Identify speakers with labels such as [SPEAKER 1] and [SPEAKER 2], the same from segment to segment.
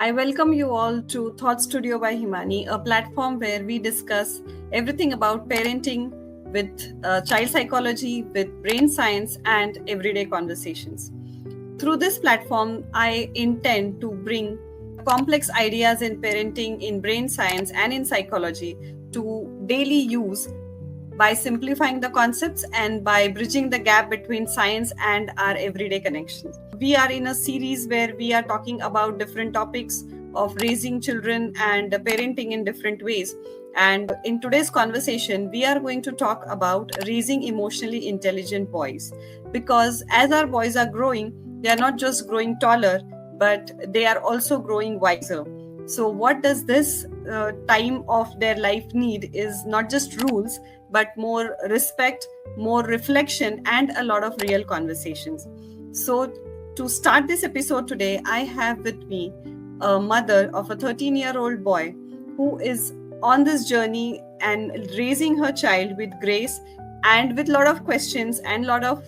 [SPEAKER 1] I welcome you all to Thought Studio by Himani, a platform where we discuss everything about parenting with child psychology, with brain science, and everyday conversations. Through this platform, I intend to bring complex ideas in parenting, in brain science, and in psychology to daily use by simplifying the concepts and by bridging the gap between science and our everyday connections. We are in a series where we are talking about different topics of raising children and parenting in different ways. And in today's conversation, we are going to talk about raising emotionally intelligent boys. Because as our boys are growing, they are not just growing taller, but they are also growing wiser. So, what does this time of their life need is not just rules, but more respect, more reflection, and a lot of real conversations. So, to start this episode today, I have with me a mother of a 13-year-old boy who is on this journey and raising her child with grace and with a lot of questions and a lot of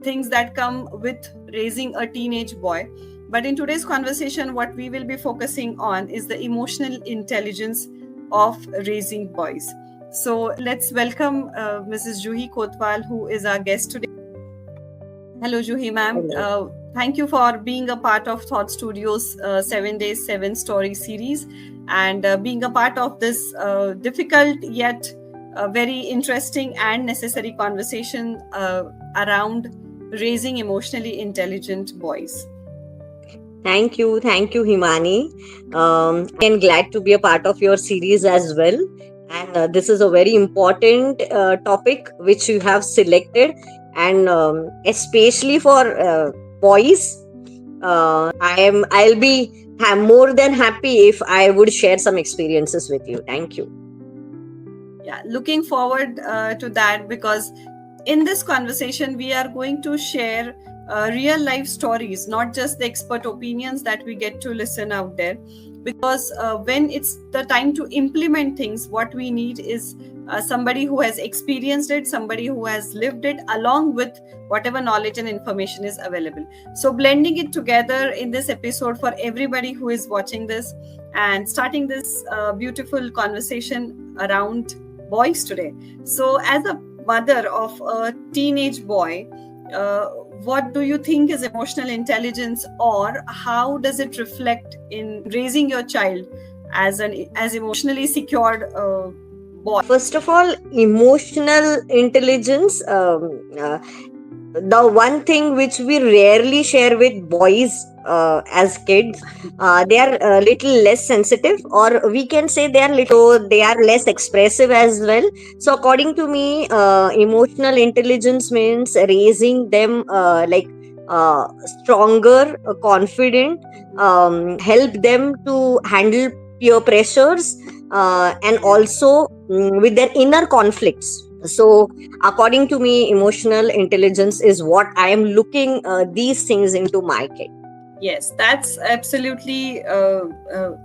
[SPEAKER 1] things that come with raising a teenage boy. But in today's conversation, what we will be focusing on is the emotional intelligence of raising boys. So let's welcome Mrs. Juhi Kotwal, who is our guest today. Hello, Juhi ma'am.
[SPEAKER 2] Hello.
[SPEAKER 1] Thank you for being a part of Thought Studios 7 Days, 7 Story series and being a part of this difficult yet very interesting and necessary conversation around raising emotionally intelligent boys.
[SPEAKER 2] Thank you, Himani. I'm glad to be a part of your series as well. And this is a very important topic which you have selected, and especially for boys. I'll be more than happy if I would share some experiences with you. Thank you.
[SPEAKER 1] Yeah, looking forward to that, because in this conversation we are going to share real life stories, not just the expert opinions that we get to listen out there. Because when it's the time to implement things, what we need is somebody who has experienced it, somebody who has lived it, along with whatever knowledge and information is available. So blending it together in this episode for everybody who is watching this and starting this beautiful conversation around boys today. So as a mother of a teenage boy, what do you think is emotional intelligence, or how does it reflect in raising your child as emotionally secured boy?
[SPEAKER 2] First of all, emotional intelligence. The one thing which we rarely share with boys as kids, they are a little less sensitive, or we can say they are less expressive as well. So according to me, emotional intelligence means raising them stronger, confident, help them to handle peer pressures, and also with their inner conflicts. So according to me, emotional intelligence is what I am looking these things into my kid.
[SPEAKER 1] Yes, that's absolutely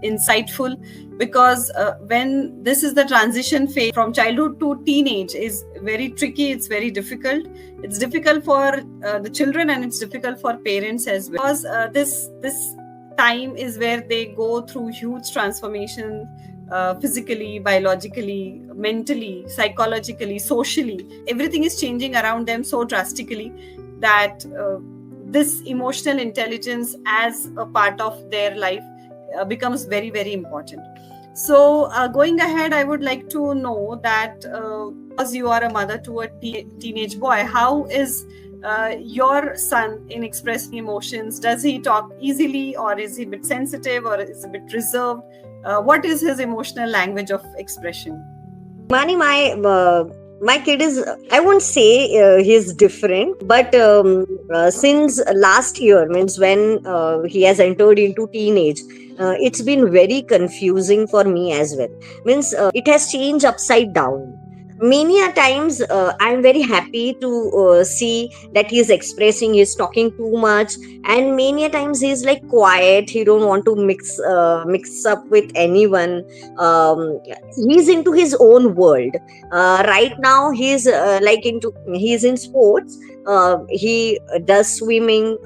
[SPEAKER 1] insightful, because when this is the transition phase from childhood to teenage is very tricky, it's very difficult. It's difficult for the children, and it's difficult for parents as well, because this time is where they go through huge transformation, physically, biologically, mentally, psychologically, socially. Everything is changing around them so drastically that this emotional intelligence as a part of their life becomes very, very important. So going ahead, I would like to know that as you are a mother to a teenage boy, how is your son in expressing emotions? Does he talk easily, or is he a bit sensitive, or is he a bit reserved? What is his emotional language of expression?
[SPEAKER 2] Mani, my kid is, I won't say he's different, but since last year, means when he has entered into teenage, it's been very confusing for me as well. Means it has changed upside down. many a times I'm very happy to see that he's expressing, he's talking too much, and many a times he's like quiet, he don't want to mix up with anyone. He's into his own world. Right now he's in sports. He does swimming,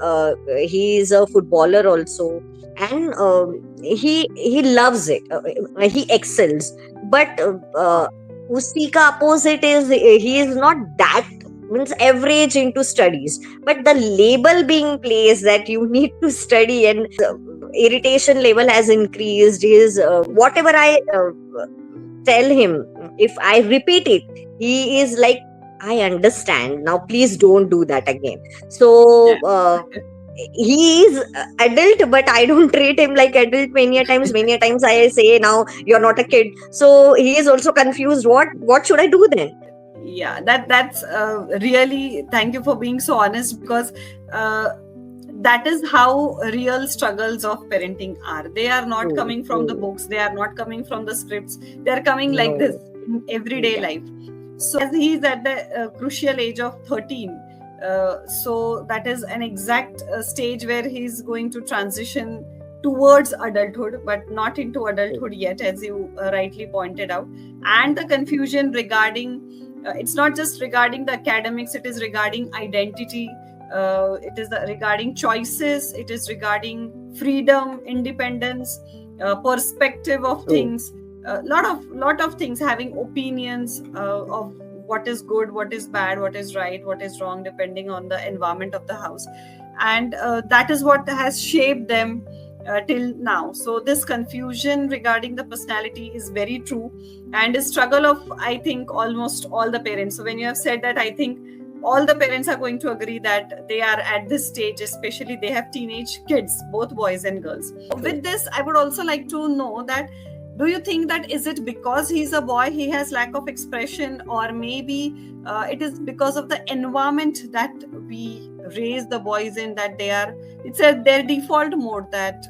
[SPEAKER 2] he is a footballer also, and he loves it. He excels, but usi ka opposite is he is not that, means average into studies, but the label being placed that you need to study, and irritation level has increased. His whatever I tell him, if I repeat it, he is like, I understand now, please don't do that again. So he is adult, but I don't treat him like adult. Many a times I say, now you're not a kid, so he is also confused, what should I do then?
[SPEAKER 1] Yeah, that's really, thank you for being so honest, because that is how real struggles of parenting are. They are not
[SPEAKER 2] True,
[SPEAKER 1] coming from the
[SPEAKER 2] true.
[SPEAKER 1] books, they are not coming from the scripts, they are coming like this
[SPEAKER 2] No.
[SPEAKER 1] in everyday
[SPEAKER 2] Yeah.
[SPEAKER 1] life. So as he's at the crucial age of 13, so that is an exact stage where he's going to transition towards adulthood, but not into adulthood yet, as you rightly pointed out. And the confusion regarding, it's not just regarding the academics, it is regarding identity, it is regarding choices, it is regarding freedom, independence, perspective of
[SPEAKER 2] True.
[SPEAKER 1] things, lot of things, having opinions of what is good, what is bad, what is right, what is wrong, depending on the environment of the house. And that is what has shaped them till now. So this confusion regarding the personality is very true, and a struggle of, I think, almost all the parents. So when you have said that, I think all the parents are going to agree that they are at this stage, especially they have teenage kids, both boys and girls.
[SPEAKER 2] True.
[SPEAKER 1] With this, I would also like to know that, do you think that is it because he's a boy he has lack of expression, or maybe it is because of the environment that we raise the boys in, that they are, it's a their default mode that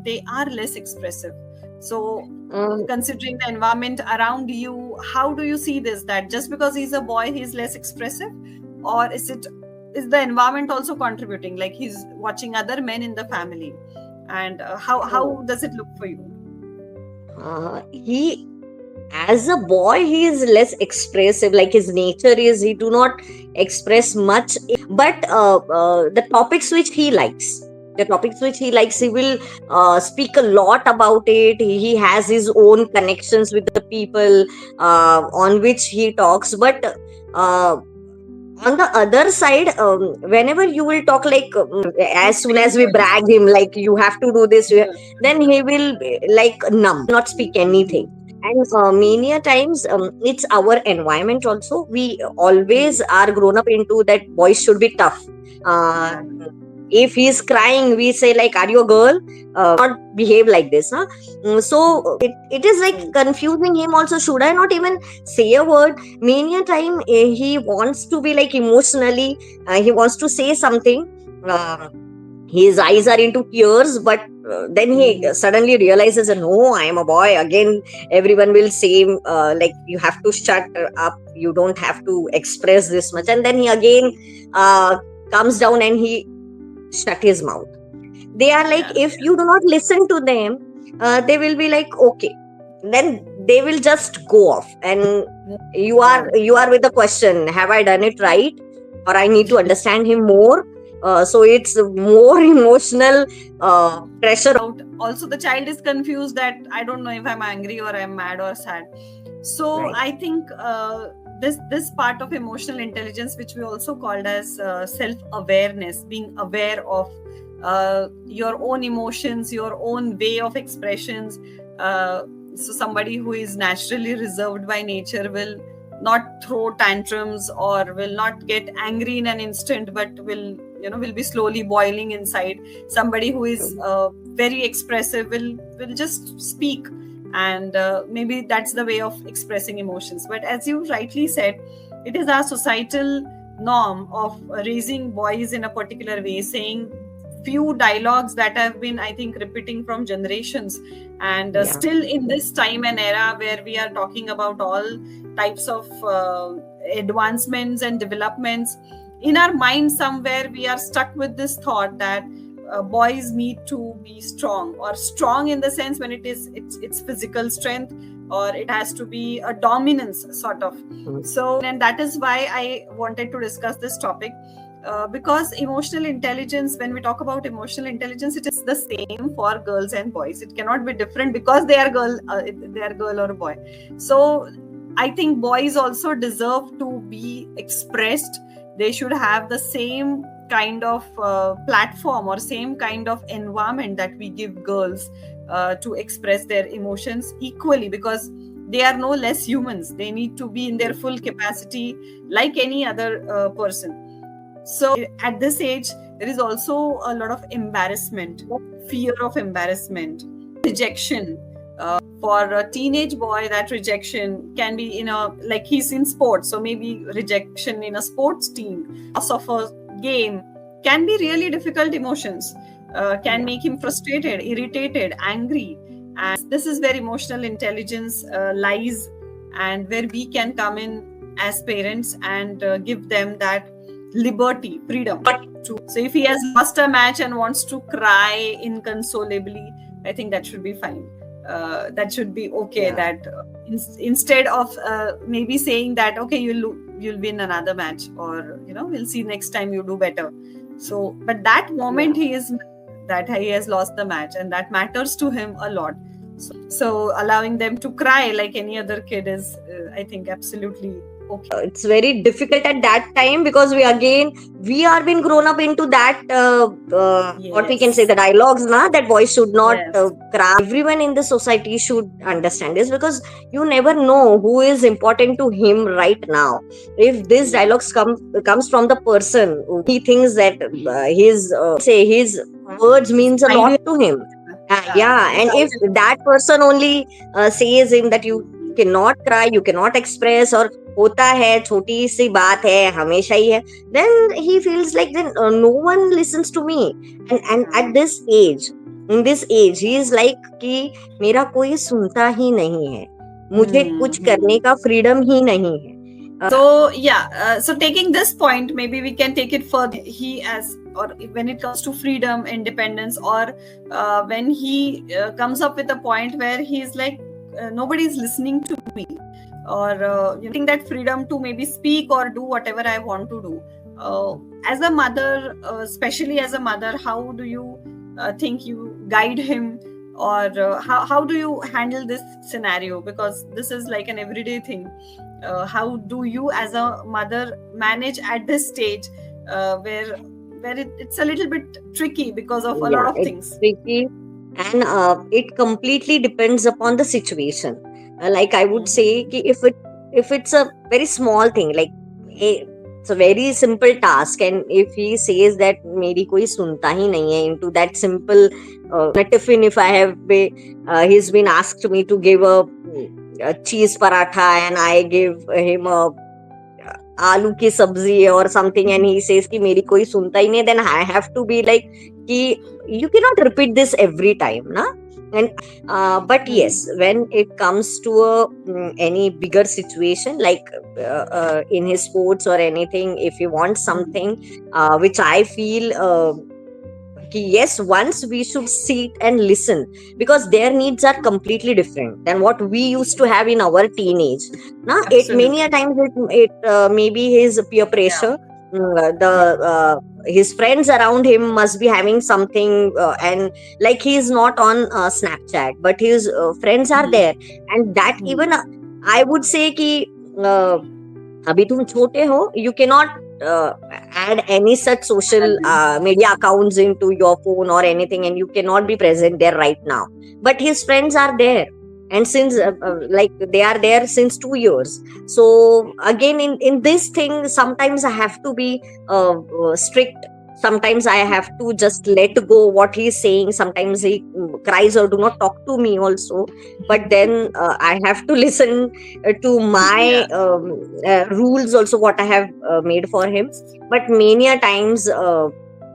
[SPEAKER 1] they are less expressive? So
[SPEAKER 2] Um,
[SPEAKER 1] considering the environment around you, how do you see this, that just because he's a boy he's less expressive, or is the environment also contributing, like he's watching other men in the family, and how
[SPEAKER 2] oh,
[SPEAKER 1] does it look for you?
[SPEAKER 2] he, as a boy, he is less expressive, like his nature is, he do not express much. But the topics which he likes, he will speak a lot about it. He has his own connections with the people on which he talks. But on the other side, whenever you will talk, like
[SPEAKER 1] He's
[SPEAKER 2] as soon
[SPEAKER 1] saying
[SPEAKER 2] as we
[SPEAKER 1] words.
[SPEAKER 2] brag him, like you have to do this,
[SPEAKER 1] Yeah.
[SPEAKER 2] then he will like numb, not speak anything. And many a times, it's our environment also. We always are grown up into that boys should be tough. uh, if he's crying, we say like, are you a girl? Not behave like this, huh? So it is like
[SPEAKER 1] True.
[SPEAKER 2] confusing him also. Should I not even say a word? Many a time he wants to be like emotionally, he wants to say something. uh, his eyes are into tears, but then he suddenly realizes, no, I am a boy again. Everyone will say, like, you have to shut up, you don't have to express this much. And then he again uh, comes down and he shut his mouth. They are like,
[SPEAKER 1] Yeah.
[SPEAKER 2] if you do not listen to them, they will be like, okay, then they will just go off, and
[SPEAKER 1] Yeah.
[SPEAKER 2] you are with the question, have I done it right, or I need to understand him more? So it's more emotional pressure.
[SPEAKER 1] Also the child is confused that I don't know if I'm angry or I'm mad or sad. So
[SPEAKER 2] Right.
[SPEAKER 1] I think this part of emotional intelligence, which we also called as self awareness, being aware of your own emotions, your own way of expressions. So somebody who is naturally reserved by nature will not throw tantrums or will not get angry in an instant, but will be slowly boiling inside. Somebody who is very expressive will just speak, and maybe that's the way of expressing emotions. But as you rightly said, it is our societal norm of raising boys in a particular way, saying few dialogues that have been, I think, repeating from generations, and
[SPEAKER 2] Yeah.
[SPEAKER 1] still in this time and era where we are talking about all types of advancements and developments, in our mind somewhere we are stuck with this thought that boys need to be strong, or strong in the sense when it's physical strength, or it has to be a dominance sort of. So, and that is why I wanted to discuss this topic, because emotional intelligence, when we talk about emotional intelligence, it is the same for girls and boys. It cannot be different because they are girl or boy. So I think boys also deserve to be expressed. They should have the same kind of platform or same kind of environment that we give girls to express their emotions equally, because they are no less humans. They need to be in their full capacity like any other person. So at this age, there is also a lot of embarrassment, fear of embarrassment, rejection. For a teenage boy, that rejection can be like he's in sports, so maybe rejection in a sports team, loss of a game, can be really difficult emotions, can make him frustrated, irritated, angry. And this is where emotional intelligence lies, and where we can come in as parents and give them that liberty, freedom. So if he has lost a match and wants to cry inconsolably, I think that should be fine. That should be okay.
[SPEAKER 2] Yeah.
[SPEAKER 1] That instead of maybe saying that, okay, you'll win another match, or we'll see next time you do better. So, but that moment he has lost the match, and that matters to him a lot. So allowing them to cry like any other kid is, I think, absolutely okay.
[SPEAKER 2] It's very difficult at that time, because we are been grown up into that what we can say, the dialogues that boys should not cry. Everyone in the society should understand this, because you never know who is important to him right now. If this dialogues comes from the person, he thinks that his words means a lot to him. And if that person only says him that you cannot cry, you cannot express, or होता है, छोटी सी बात है, हमेशा ही है, then he feels like then no one listens to me. And at this age, in this age, he is like कि मेरा कोई सुनता ही नहीं है, मुझे कुछ करने का freedom ही नहीं है.
[SPEAKER 1] So taking this point, maybe we can take it further. Or when it comes to freedom, independence, or when he comes up with a point where he's like, nobody's listening to me, or getting that freedom to maybe speak or do whatever I want to do. As a mother, especially as a mother, how do you think you guide him, or how do you handle this scenario? Because this is like an everyday thing. How do you as a mother manage at this stage where it's a little bit tricky because of a lot of things?
[SPEAKER 2] Tricky, and it completely depends upon the situation. Like I would say, if it's a very small thing, like it's a very simple task, and if he says that मेरी कोई सुनता ही नहीं है, into that simple tiffin, if I have he's been asked me to give a cheese paratha, and I give him a आलू की सब्जी or something, and he says कि मेरी कोई सुनता ही नहीं, then I have to be like कि you cannot repeat this every time, na? And but yes, when it comes to any bigger situation, like in his sports or anything, if he wants something which I feel yes, once we should sit and listen, because their needs are completely different than what we used to have in our teenage. It many a times it maybe his peer pressure, his friends around him must be having something, and like he is not on Snapchat, but his friends are there, and that even I would say कि अभी तुम छोटे हो, you cannot add any such social media accounts into your phone or anything, and you cannot be present there right now. But his friends are there, and since like they are there since 2 years. So again, in this thing, sometimes I have to be strict. Sometimes I have to just let go what he's saying. Sometimes he cries or do not talk to me also. But then I have to listen to my rules also, what I have made for him. But many a times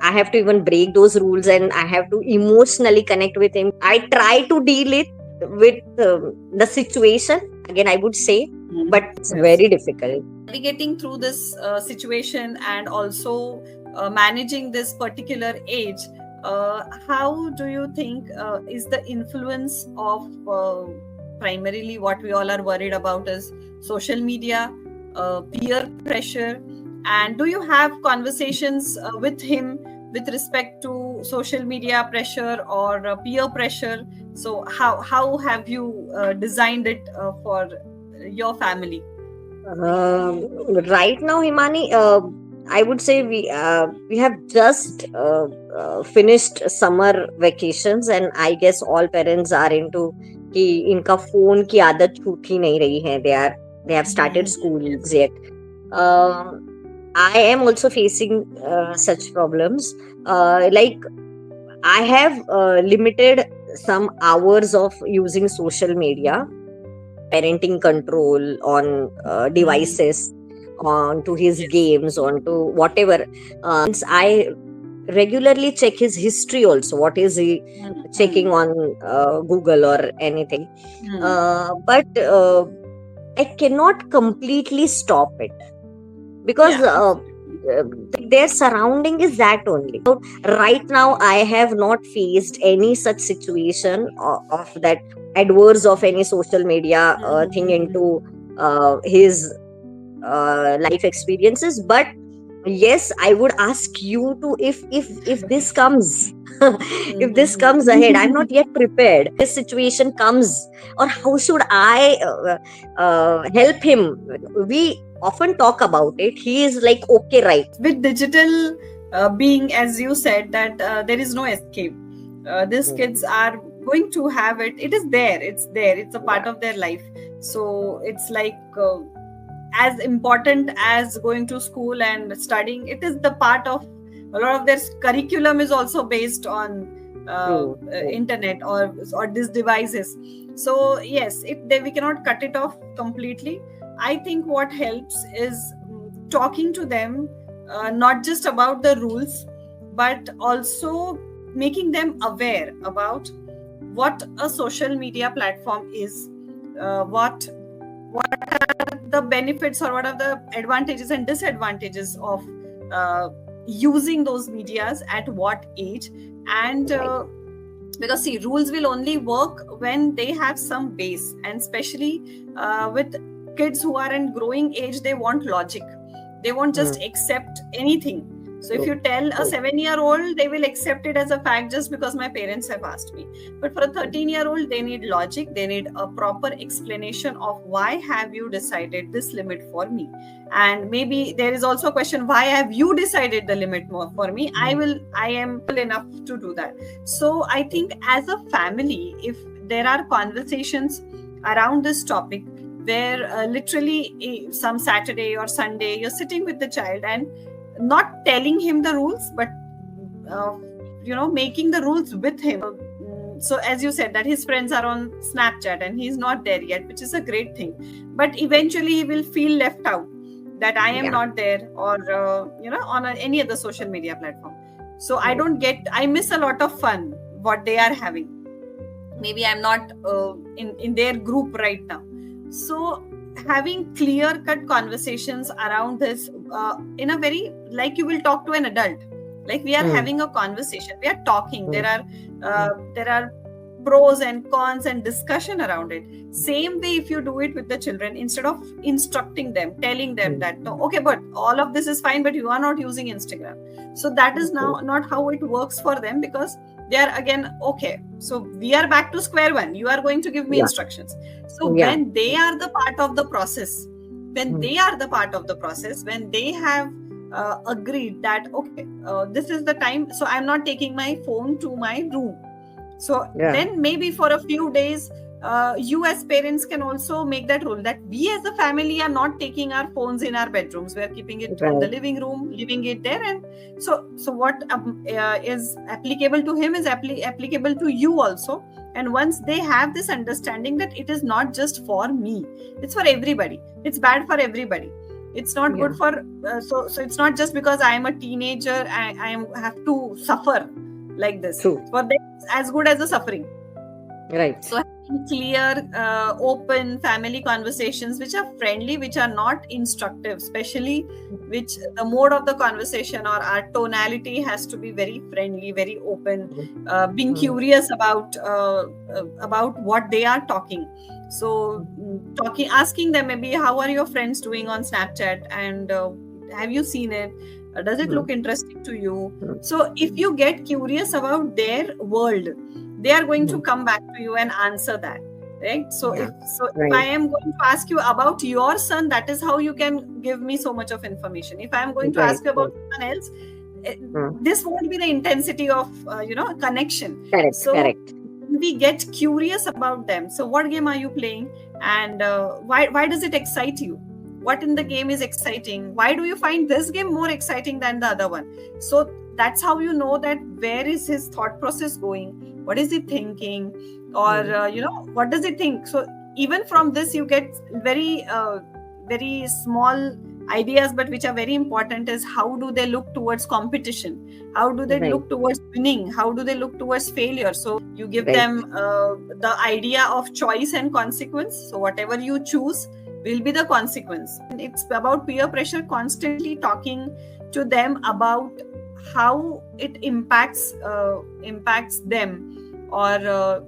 [SPEAKER 2] I have to even break those rules, and I have to emotionally connect with him. I try to deal it with the situation again, I would say, but it's
[SPEAKER 1] Yes.
[SPEAKER 2] very difficult.
[SPEAKER 1] Navigating through this situation and also managing this particular age, how do you think is the influence of primarily what we all are worried about is social media, peer pressure, and do you have conversations with him with respect to social media pressure or peer pressure? So how have you designed it for your family?
[SPEAKER 2] Right now, Himani, I would say we have just finished summer vacations, and I guess all parents are into कि इनका phone की आदत छूट ही नहीं रही है. They have started schools yet. I am also facing such problems. Like I have limited some hours of using social media, parenting control on devices, onto his games, onto whatever. I regularly check his history also. What is he checking on Google or anything? But I cannot completely stop it because their surrounding is that only. So right now, I have not faced any such situation of that adverse of any social media thing into his life experiences. But yes, I would ask you to, if this comes if this comes ahead, I'm not yet prepared. This situation comes, or how should I help him? We often talk about it. He is like, okay, right.
[SPEAKER 1] With digital being, as you said, that there is no escape. These kids are going to have it. It is there. It's there. It's a part of their life. So it's like as important as going to school and studying. It is the part of a lot of their curriculum is also based on internet or these devices. So yes, we cannot cut it off completely. I think what helps is talking to them, not just about the rules, but also making them aware about what a social media platform is, what are the benefits or what are the advantages and disadvantages of using those medias at what age. And because see, rules will only work when they have some base, and especially with kids who are in growing age, they want logic. They won't just accept anything. So if you tell a 7-year-old, they will accept it as a fact just because my parents have asked me. But for a 13-year-old, they need logic. They need a proper explanation of why have you decided this limit for me. And maybe there is also a question, why have you decided the limit for me? I am enough to do that. So I think as a family, if there are conversations around this topic, where literally some Saturday or Sunday, you're sitting with the child and not telling him the rules, but making the rules with him. So as you said, that his friends are on Snapchat and he's not there yet, which is a great thing. But eventually he will feel left out, that I am not there, or on any other social media platform. So I miss a lot of fun what they are having. Maybe I'm not in their group right now. So having clear-cut conversations around this in a very, like you will talk to an adult, like we are having a conversation, we are talking. There are pros and cons and discussion around it. Same way, if you do it with the children, instead of instructing them, telling them that no, okay, but all of this is fine, but you are not using Instagram. So that is now not how it works for them, because they are again, okay, so we are back to square one. You are going to give me instructions. So when they are the part of the process, when they have agreed that, okay, this is the time, so I'm not taking my phone to my room. So then maybe for a few days, you as parents can also make that rule that we as a family are not taking our phones in our bedrooms. We are keeping it in the living room, leaving it there. And so what is applicable to him is applicable to you also. And once they have this understanding that it is not just for me, it's for everybody, it's bad for everybody. It's not good for so it's not just because I am a teenager have to suffer like this.
[SPEAKER 2] True.
[SPEAKER 1] For them, it's as good as the suffering.
[SPEAKER 2] Right.
[SPEAKER 1] So having clear, open family conversations which are friendly, which are not instructive, especially which the mode of the conversation or our tonality has to be very friendly, very open, being curious about what they are talking. So asking them maybe, how are your friends doing on Snapchat, and have you seen it? Does it look interesting to you? So if you get curious about their world, they are going to come back to you and answer that, right? So if I am going to ask you about your son, that is how you can give me so much of information. If I am going to ask you about someone else, this won't be the intensity of connection.
[SPEAKER 2] Correct.
[SPEAKER 1] We get curious about them. So what game are you playing, and why does it excite you? What in the game is exciting? Why do you find this game more exciting than the other one? So that's how you know that where is his thought process going, what is he thinking, or what does he think. So even from this you get very very small ideas, but which are very important, is how do they look towards competition, how do they look towards winning, how do they look towards failure. So you give them the idea of choice and consequence. So whatever you choose will be the consequence. It's about peer pressure, constantly talking to them about how it impacts them, or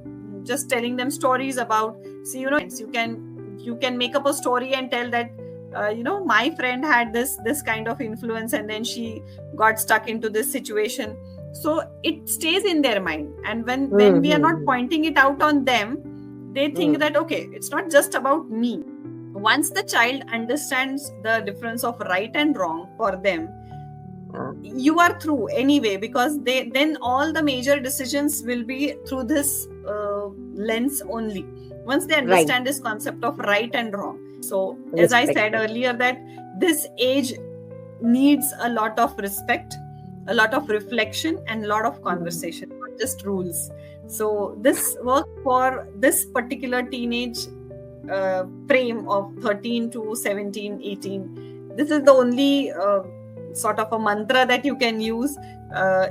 [SPEAKER 1] just telling them stories about, see, you can make up a story and tell that my friend had this kind of influence, and then she got stuck into this situation. So it stays in their mind, and when we are not pointing it out on them, they think that okay, it's not just about me. Once the child understands the difference of right and wrong for them, you are through anyway, because then all the major decisions will be through this lens only. Once they understand this concept of right and wrong. So as I said earlier, that this age needs a lot of respect, a lot of reflection, and a lot of conversation, not just rules. So this work for this particular teenage frame of 13 to 17, 18, this is the only sort of a mantra that you can use,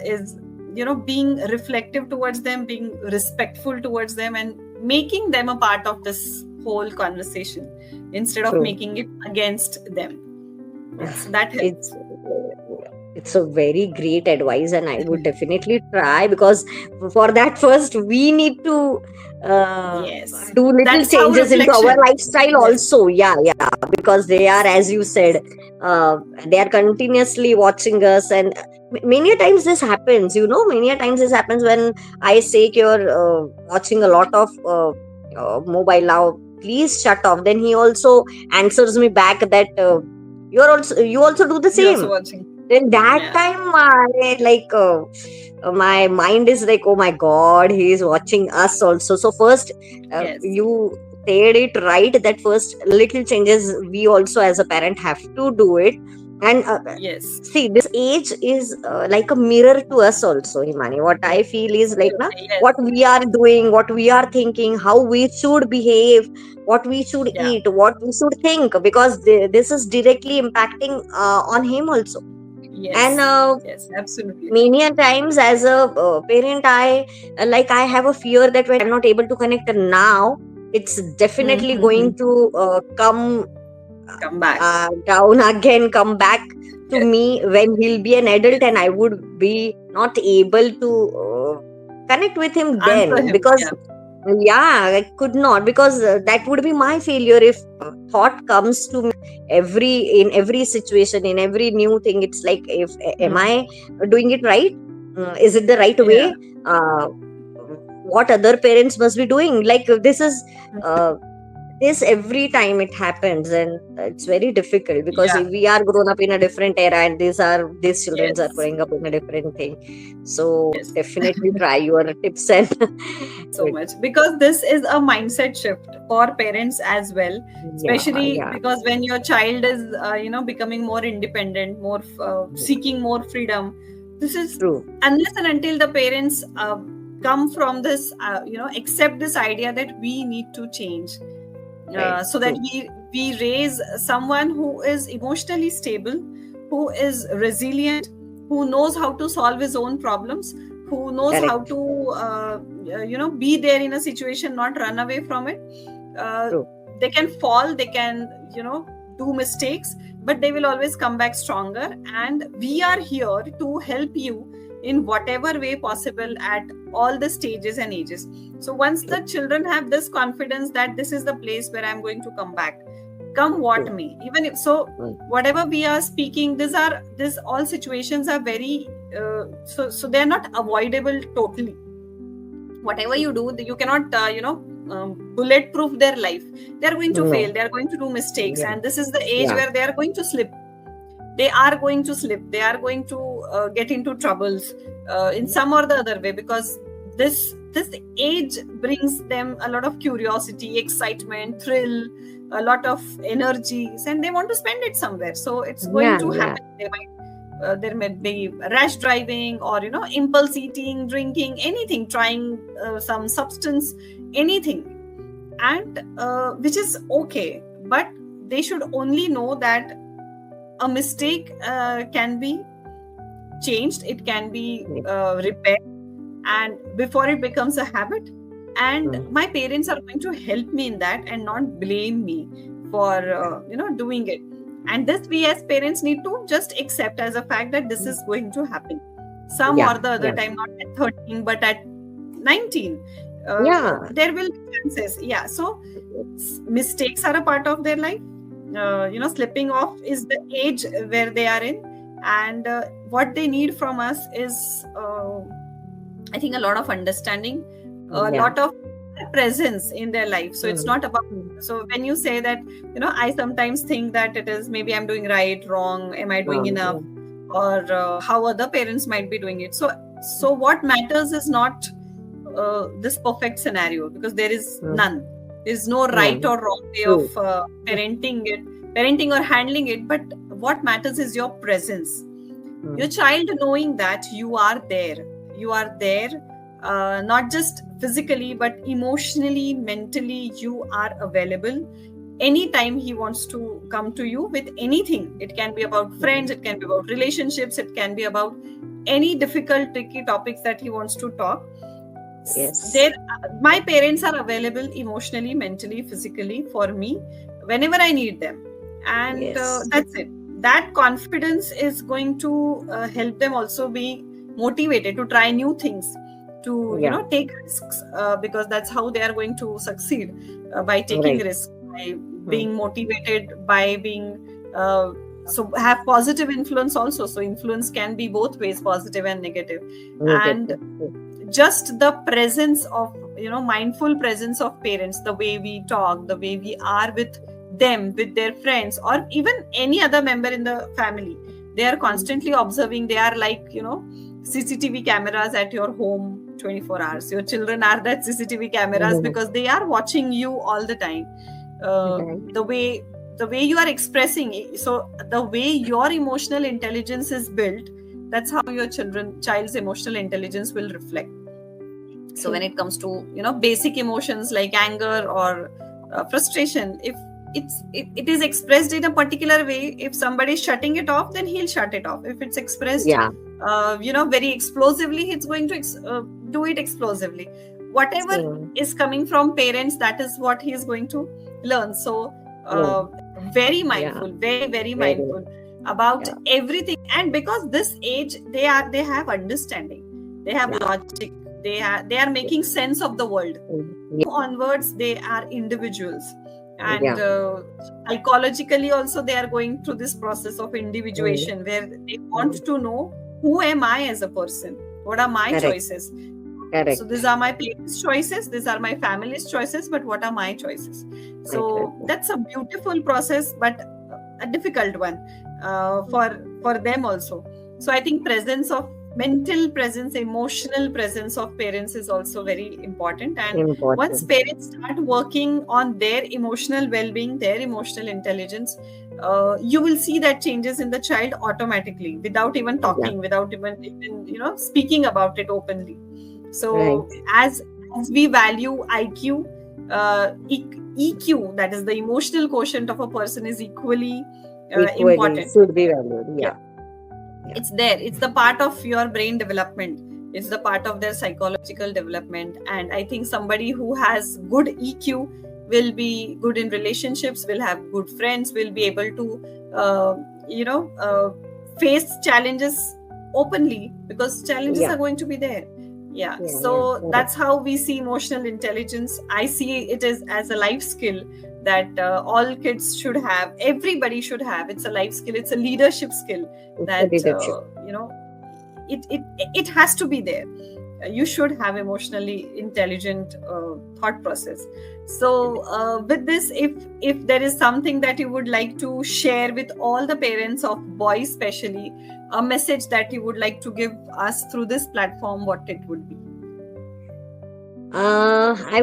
[SPEAKER 1] is being reflective towards them, being respectful towards them, and making them a part of this whole conversation instead of making it against them. That helps.
[SPEAKER 2] It's a very great advice, and I would definitely try, because for that first we need to do little changes into our lifestyle also. Because they are, as you said, they are continuously watching us, and many times this happens, when I say you're watching a lot of mobile now, please shut off. Then he also answers me back that you also do the same. Then that time my mind is like, oh my god, he is watching us also. So first you said it right, that first little changes we also as a parent have to do it. And see, this age is like a mirror to us also, Himani. What I feel is like what we are doing, what we are thinking, how we should behave, what we should eat, what we should think, because this is directly impacting on him also. And
[SPEAKER 1] absolutely.
[SPEAKER 2] Many times as a parent, I have a fear that when I'm not able to connect now, it's definitely going to come
[SPEAKER 1] back
[SPEAKER 2] down again, come back to me when he'll be an adult, and I would be not able to connect with him then, because I could not, because that would be my failure. If thought comes to me in every situation, in every new thing, it's like, if am I doing it right? Is it the right way? What other parents must be doing? Like, this is this every time it happens, and it's very difficult, because we are grown up in a different era, and these children are growing up in a different thing. So definitely try your tips and
[SPEAKER 1] so much, because this is a mindset shift for parents as well, especially because when your child is becoming more independent, more seeking more freedom, this is
[SPEAKER 2] true.
[SPEAKER 1] Unless and until the parents come from this accept this idea that we need to change,
[SPEAKER 2] Right.
[SPEAKER 1] so that
[SPEAKER 2] True.
[SPEAKER 1] we raise someone who is emotionally stable, who is resilient, who knows how to solve his own problems, who knows how
[SPEAKER 2] Correct.
[SPEAKER 1] to be there in a situation, not run away from it. uh,
[SPEAKER 2] True.
[SPEAKER 1] they can fall, they can do mistakes, but they will always come back stronger, and we are here to help you in whatever way possible at all the stages and ages. So once the children have this confidence that this is the place where I'm going to come back, come what
[SPEAKER 2] True.
[SPEAKER 1] may, even if so, whatever we are speaking, these all situations are very so they are not avoidable totally. Whatever you do, you cannot bulletproof their life. They are going to
[SPEAKER 2] No.
[SPEAKER 1] fail, they are going to do mistakes,
[SPEAKER 2] Yeah.
[SPEAKER 1] and this is the age
[SPEAKER 2] Yeah.
[SPEAKER 1] where they are going to slip. They are going to slip, they are going to get into troubles in some or the other way, because this age brings them a lot of curiosity, excitement, thrill, a lot of energies, and they want to spend it somewhere. So it's going
[SPEAKER 2] Yeah.
[SPEAKER 1] to
[SPEAKER 2] Yeah.
[SPEAKER 1] happen. There may be rash driving, or impulse eating, drinking, anything, trying some substance, anything, and which is okay, but they should only know that a mistake can be changed, it can be repaired, and before it becomes a habit. And my parents are going to help me in that and not blame me for doing it. And this, we as parents need to just accept as a fact that this is going to happen some
[SPEAKER 2] Yeah.
[SPEAKER 1] or the other
[SPEAKER 2] Yeah.
[SPEAKER 1] time, not at 13 but at 19.
[SPEAKER 2] Yeah.
[SPEAKER 1] There will be chances. Yeah, so mistakes are a part of their life. Slipping off is the age where they are in, and what they need from us is I think a lot of understanding, a
[SPEAKER 2] Yeah.
[SPEAKER 1] lot of presence in their life. So it's not about, so when you say that, I sometimes think that it is maybe I'm doing right, wrong, am I doing enough, or how other parents might be doing it. So what matters is not this perfect scenario, because there is none. There's no right or wrong way of parenting or handling it. But what matters is your presence. Your child knowing that you are there. You are there, not just physically, but emotionally, mentally, you are available. Anytime he wants to come to you with anything, it can be about friends, it can be about relationships, it can be about any difficult, tricky topics that he wants to talk.
[SPEAKER 2] Yes.
[SPEAKER 1] My parents are available emotionally, mentally, physically for me whenever I need them. And that's it. That confidence is going to help them also be motivated to try new things, to take risks, because that's how they are going to succeed, by taking risks, by being motivated, by being so have positive influence also. So influence can be both ways, positive and negative. And just the presence of mindful presence of parents, the way we talk, the way we are with them, with their friends, or even any other member in the family, they are constantly observing. They are like CCTV cameras at your home 24 hours. Your children are that CCTV cameras, because they are watching you all the time. The way you are expressing, so the way your emotional intelligence is built, that's how your child's emotional intelligence will reflect. So when it comes to basic emotions like anger or frustration, if it is expressed in a particular way, if somebody is shutting it off, then he'll shut it off. If it's expressed very explosively, he's going to do it explosively. Whatever is coming from parents, that is what he is going to learn. So very mindful, very mindful about everything. And because this age, they have understanding, they have logic, they are making sense of the world. Onwards, they are individuals, and psychologically also they are going through this process of individuation, where they want to know, who am I as a person, what are my choices. So these are my parents' choices, these are my family's choices, but what are my choices? So that's a beautiful process, but a difficult one for them also. So I think mental presence, emotional presence of parents is also very important. And once parents start working on their emotional well-being, their emotional intelligence, you will see that changes in the child automatically, without even talking, without even speaking about it openly. So as we value IQ EQ, that is the emotional quotient of a person, is equally
[SPEAKER 2] Equally
[SPEAKER 1] important.
[SPEAKER 2] should be valued. Yeah.
[SPEAKER 1] It's there, it's the part of your brain development, it's the part of their psychological development. And I think somebody who has good EQ will be good in relationships, will have good friends, will be able to face challenges openly, because challenges
[SPEAKER 2] Yeah.
[SPEAKER 1] are going to be there.
[SPEAKER 2] Yeah,
[SPEAKER 1] So
[SPEAKER 2] correct.
[SPEAKER 1] that's how we see emotional intelligence. I see it as a life skill that all kids should have, everybody should have. It's a life skill, it's a leadership skill
[SPEAKER 2] It's a
[SPEAKER 1] that
[SPEAKER 2] leadership.
[SPEAKER 1] it has to be there. You should have emotionally intelligent thought process. So with this, if there is something that you would like to share with all the parents of boys especially, a message that you would like to give us through this platform, what it would be?
[SPEAKER 2] I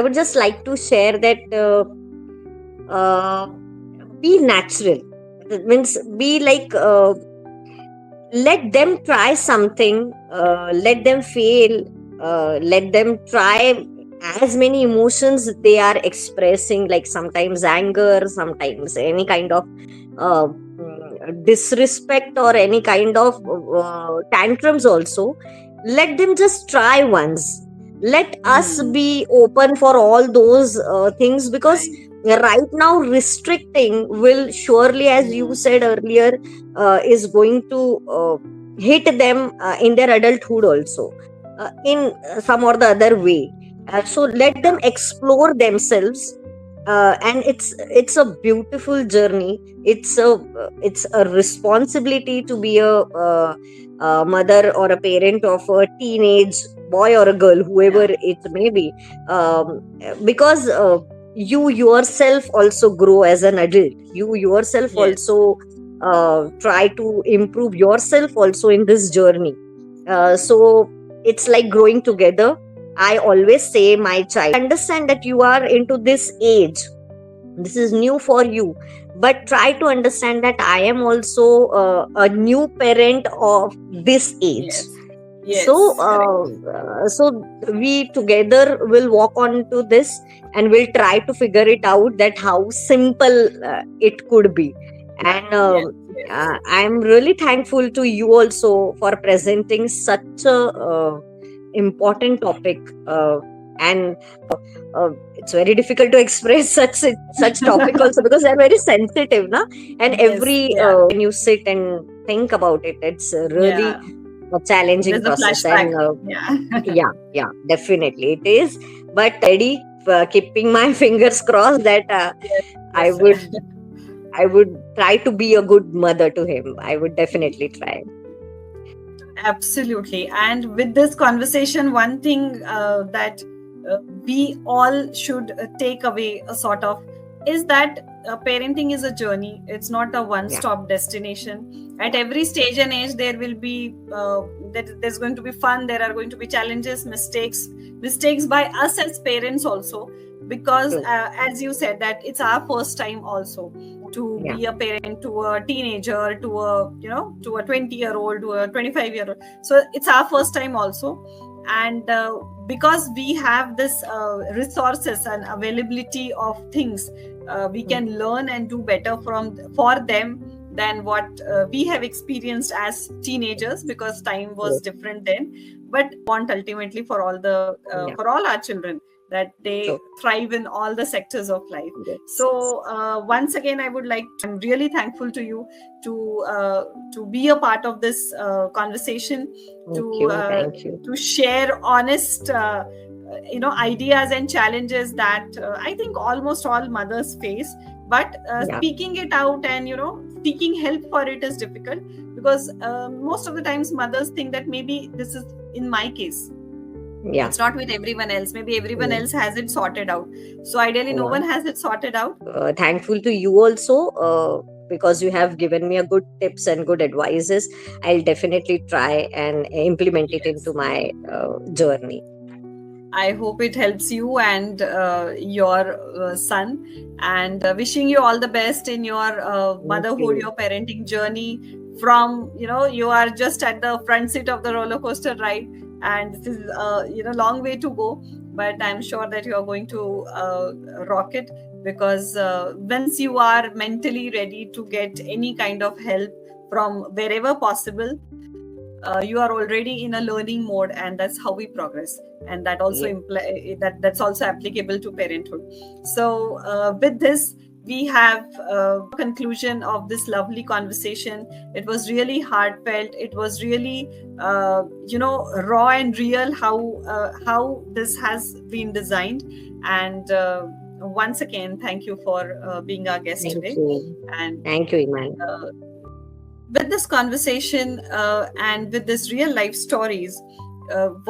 [SPEAKER 2] would just like to share that be natural. It means be like let them try something, let them fail, let them try as many emotions they are expressing, like sometimes anger, sometimes any kind of disrespect or any kind of tantrums also. Let them just try once. Let us be open for all those things, because right now restricting will surely, as you said earlier, is going to hit them in their adulthood also, in some or the other way. So let them explore themselves, and it's a beautiful journey. It's a responsibility to be a mother or a parent of a teenage boy or a girl, whoever it may be, because you yourself also grow as an adult. You yourself also try to improve yourself also in this journey. So it's like growing together. I always say, my child, understand that you are into this age. This is new for you, but try to understand that I am also a new parent of this age. So we together will walk on to this, and we'll try to figure it out that how simple it could be. And I'm really thankful to you also for presenting such a important topic, and it's very difficult to express such topic also, because they're very sensitive, na? And every when you sit and think about it, it's really a challenging process. And definitely it is. But ready, keeping my fingers crossed that I would try to be a good mother to him. I would definitely try.
[SPEAKER 1] Absolutely. And with this conversation, one thing that we all should take away a sort of is that parenting is a journey. It's not a one-stop destination. At every stage and age, there will be there's going to be fun. There are going to be challenges, mistakes by us as parents also, because as you said, that it's our first time also to be a parent to a teenager, to a 20-year-old, to a 25-year-old. So it's our first time also. And because we have this resources and availability of things, we can learn and do better for them than what we have experienced as teenagers, because time was different then. But want ultimately for all the for all our children, that they thrive in all the sectors of life. So once again, I'm really thankful to you to be a part of this conversation, to share honest ideas and challenges that I think almost all mothers face. But speaking it out and seeking help for it is difficult, because most of the times mothers think that maybe this is in my case. It's not with everyone else. Maybe everyone else has it sorted out. So ideally, no one has it sorted out.
[SPEAKER 2] Thankful to you also, because you have given me a good tips and good advices. I'll definitely try and implement it into my journey.
[SPEAKER 1] I hope it helps you and your son, and wishing you all the best in your motherhood, your parenting journey. From you are just at the front seat of the roller coaster ride, and this is long way to go. but I'm sure that you are going to rock it, because once you are mentally ready to get any kind of help from wherever possible, you are already in a learning mode, and that's how we progress. And that also
[SPEAKER 2] Yeah.
[SPEAKER 1] that's also applicable to parenthood. So with this, we have conclusion of this lovely conversation. It was really heartfelt. It was really raw and real, how this has been designed. And once again, thank you for being our guest
[SPEAKER 2] Thank
[SPEAKER 1] today.
[SPEAKER 2] you.
[SPEAKER 1] And
[SPEAKER 2] Thank you, Imani.
[SPEAKER 1] with this conversation and with this real life stories,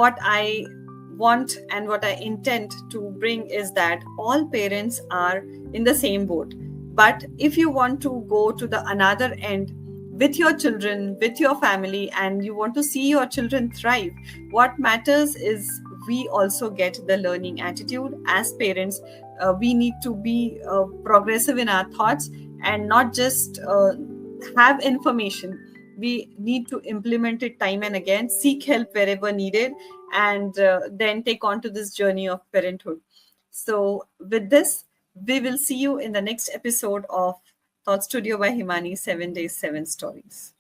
[SPEAKER 1] what I want and what I intend to bring is that all parents are in the same boat. But if you want to go to the another end with your children, with your family, and you want to see your children thrive, what matters is we also get the learning attitude as parents. We need to be progressive in our thoughts, and not just have information. We need to implement it time and again, seek help wherever needed, and then take on to this journey of parenthood. So with this, we will see you in the next episode of Thought Studio by Himani, 7 days 7 stories.